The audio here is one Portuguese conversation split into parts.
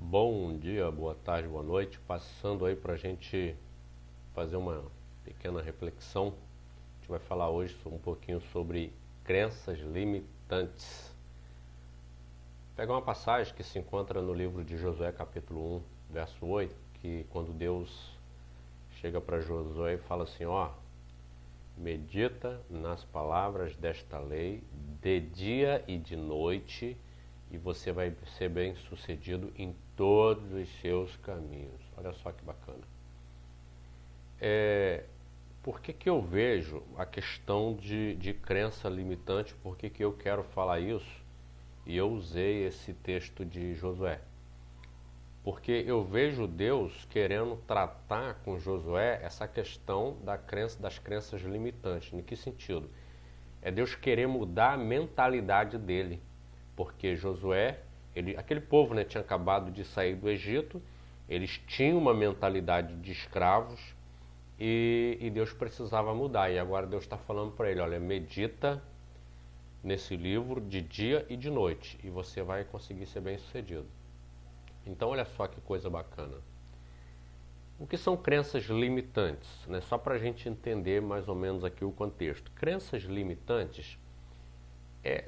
Bom dia, boa tarde, boa noite. Passando aí para a gente fazer uma pequena reflexão. A gente vai falar hoje um pouquinho sobre crenças limitantes. Vou pegar uma passagem que se encontra no livro de Josué, capítulo 1, verso 8, que quando Deus chega para Josué e fala assim, medita nas palavras desta lei de dia e de noite, e você vai ser bem sucedido em todos os seus caminhos. Olha só que bacana. Por que eu vejo a questão de crença limitante? Por que eu quero falar isso? E eu usei esse texto de Josué. Porque eu vejo Deus querendo tratar com Josué essa questão das crenças limitantes. Em que sentido? É Deus querer mudar a mentalidade dele. Porque Josué, aquele povo, tinha acabado de sair do Egito, eles tinham uma mentalidade de escravos e Deus precisava mudar. E agora Deus está falando para ele, olha, medita nesse livro de dia e de noite e você vai conseguir ser bem sucedido. Então olha só que coisa bacana. O que são crenças limitantes? Só para a gente entender mais ou menos aqui o contexto. Crenças limitantes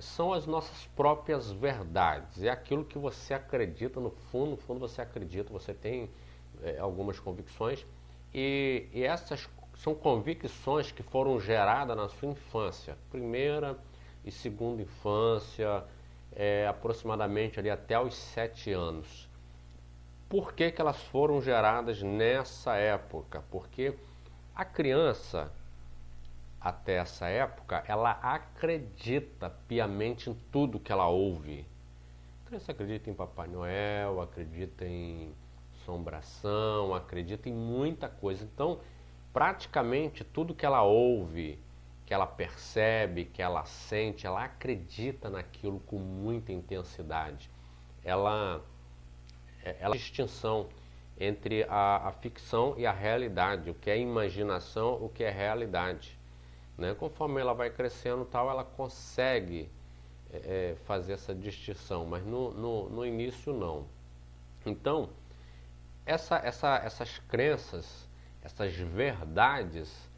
são as nossas próprias verdades. É aquilo que você acredita, no fundo você acredita, você tem algumas convicções e essas são convicções que foram geradas na sua infância, primeira e segunda infância, aproximadamente ali até os 7 anos. Por que elas foram geradas nessa época? Porque a criança, até essa época, ela acredita piamente em tudo que ela ouve. A criança acredita em Papai Noel, acredita em assombração, acredita em muita coisa. Então, praticamente tudo que ela ouve, que ela percebe, que ela sente, ela acredita naquilo com muita intensidade. Ela a distinção entre a ficção e a realidade, o que é imaginação, o que é realidade. Conforme ela vai crescendo, ela consegue fazer essa distinção, mas no início não. Então, essas crenças, essas verdades,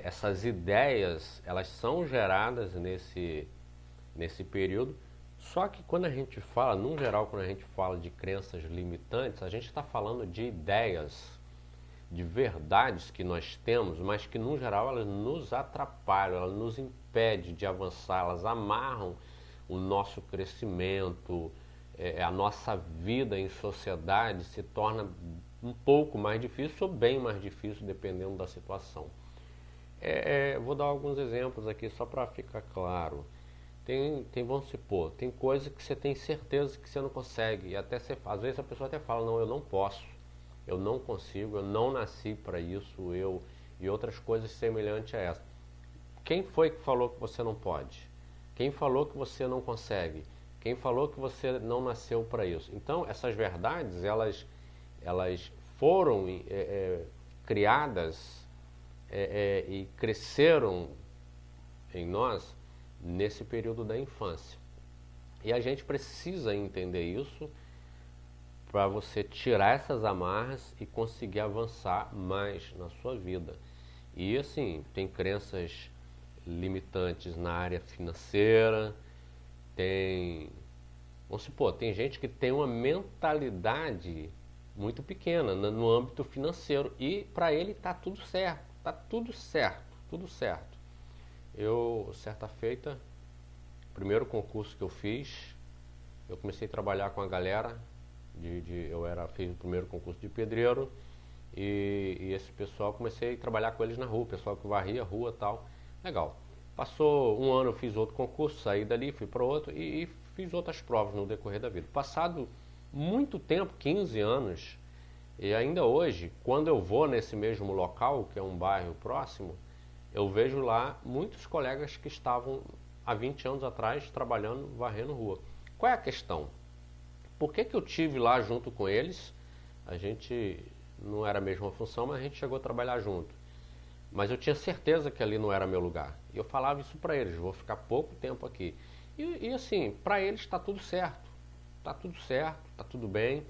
essas ideias, elas são geradas nesse período. Só que quando a gente fala, no geral, quando a gente fala de crenças limitantes, a gente está falando de ideias, de verdades que nós temos, mas que no geral elas nos atrapalham, elas nos impedem de avançar, elas amarram o nosso crescimento, a nossa vida em sociedade se torna um pouco mais difícil ou bem mais difícil, dependendo da situação. Vou dar alguns exemplos aqui só para ficar claro. Vamos supor, tem coisa que você tem certeza que você não consegue, e até às vezes a pessoa até fala, não, eu não posso, eu não consigo, eu não nasci para isso, e outras coisas semelhantes a essa. Quem foi que falou que você não pode? Quem falou que você não consegue? Quem falou que você não nasceu para isso? Então, essas verdades, elas foram criadas e cresceram em nós nesse período da infância. E a gente precisa entender isso para você tirar essas amarras e conseguir avançar mais na sua vida. E assim, tem crenças limitantes na área financeira, vamos supor, tem gente que tem uma mentalidade muito pequena no âmbito financeiro e para ele está tudo certo, tudo certo. Eu, certa feita, primeiro concurso que eu fiz, eu comecei a trabalhar com a galera, fiz o primeiro concurso de pedreiro e esse pessoal, comecei a trabalhar com eles na rua, pessoal que varria a rua e tal, legal. Passou um ano, eu fiz outro concurso, saí dali, fui para outro e fiz outras provas no decorrer da vida. Passado muito tempo, 15 anos, e ainda hoje, quando eu vou nesse mesmo local, que é um bairro próximo, eu vejo lá muitos colegas que estavam há 20 anos atrás trabalhando, varrendo rua. Qual é a questão? Por que eu tive lá junto com eles? A gente não era a mesma função, mas a gente chegou a trabalhar junto. Mas eu tinha certeza que ali não era meu lugar. E eu falava isso para eles, vou ficar pouco tempo aqui. E assim, para eles está tudo certo. tá tudo certo, tá tudo bem.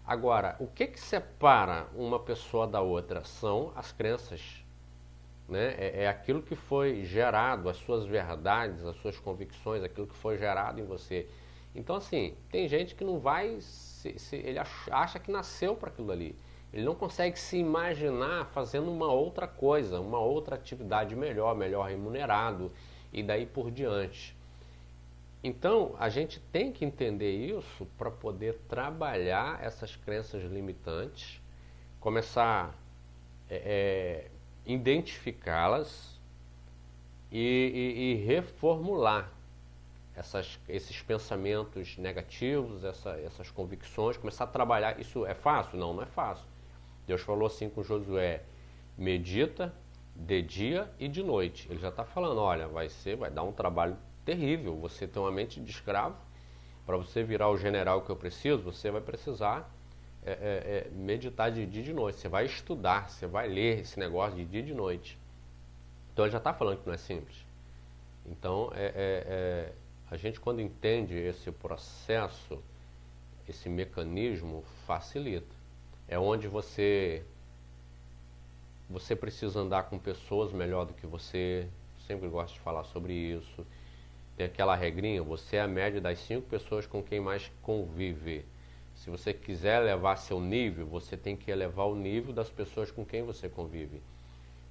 Agora, o que separa uma pessoa da outra são as crenças, né? É aquilo que foi gerado, as suas verdades, as suas convicções, aquilo que foi gerado em você. Então, assim, tem gente que não vai, ele acha que nasceu para aquilo ali. Ele não consegue se imaginar fazendo uma outra coisa, uma outra atividade melhor, melhor remunerado e daí por diante. Então, a gente tem que entender isso para poder trabalhar essas crenças limitantes, começar a identificá-las e reformular esses pensamentos negativos, essas convicções, começar a trabalhar. Isso é fácil? Não, não é fácil. Deus falou assim com Josué: medita de dia e de noite. Ele já está falando, olha, vai dar um trabalho terrível. Você tem uma mente de escravo. Para você virar o general que eu preciso, você vai precisar meditar de dia e de noite. Você vai estudar, você vai ler esse negócio de dia e de noite. Então ele já está falando que não é simples. Então a gente, quando entende esse processo, esse mecanismo, facilita. É onde você precisa andar com pessoas melhor do que você. Sempre gosto de falar sobre isso. Tem aquela regrinha, você é a média das 5 pessoas com quem mais convive. Se você quiser elevar seu nível, você tem que elevar o nível das pessoas com quem você convive.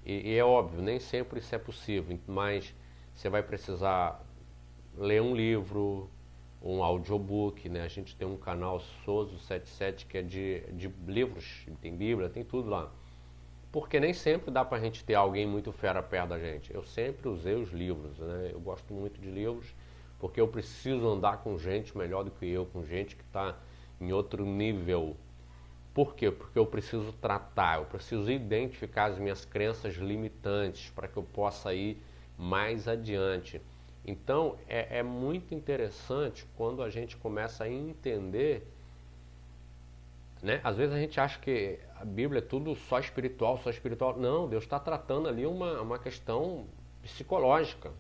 E é óbvio, nem sempre isso é possível, mas você vai precisar ler um livro, um audiobook, né? A gente tem um canal Soso77 que é de livros, tem Bíblia, tem tudo lá. Porque nem sempre dá pra gente ter alguém muito fera perto da gente. Eu sempre usei os livros, né? Eu gosto muito de livros porque eu preciso andar com gente melhor do que eu, com gente que está em outro nível. Por quê? Porque eu preciso tratar, eu preciso identificar as minhas crenças limitantes para que eu possa ir mais adiante. Então, é muito interessante quando a gente começa a entender, né? Às vezes a gente acha que a Bíblia é tudo só espiritual, só espiritual. Não, Deus está tratando ali uma questão psicológica,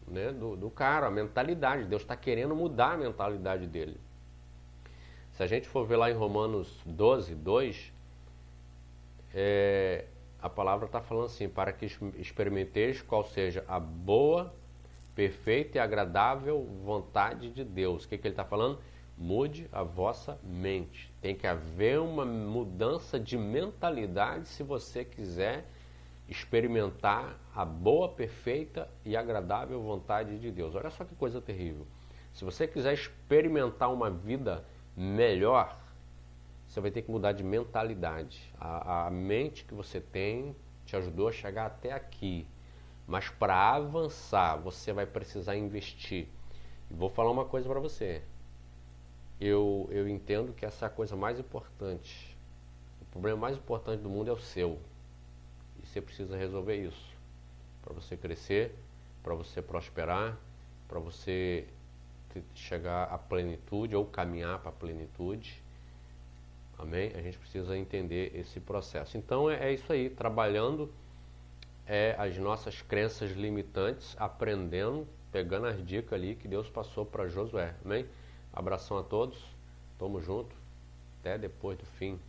né? do cara, a mentalidade. Deus está querendo mudar a mentalidade dele. Se a gente for ver lá em Romanos 12, 2, a palavra está falando assim: para que experimenteis qual seja a boa, perfeita e agradável vontade de Deus. O que ele está falando? Mude a vossa mente. Tem que haver uma mudança de mentalidade se você quiser experimentar a boa, perfeita e agradável vontade de Deus. Olha só que coisa terrível. Se você quiser experimentar uma vida melhor, você vai ter que mudar de mentalidade. A mente que você tem te ajudou a chegar até aqui. Mas para avançar, você vai precisar investir. E vou falar uma coisa para você. Eu entendo que essa é a coisa mais importante. O problema mais importante do mundo é o seu. E você precisa resolver isso. Para você crescer, para você prosperar, para você chegar à plenitude ou caminhar para a plenitude. Amém? A gente precisa entender esse processo. Então é isso aí, trabalhando as nossas crenças limitantes, aprendendo, pegando as dicas ali que Deus passou para Josué. Amém? Abração a todos, tamo junto, até depois do fim.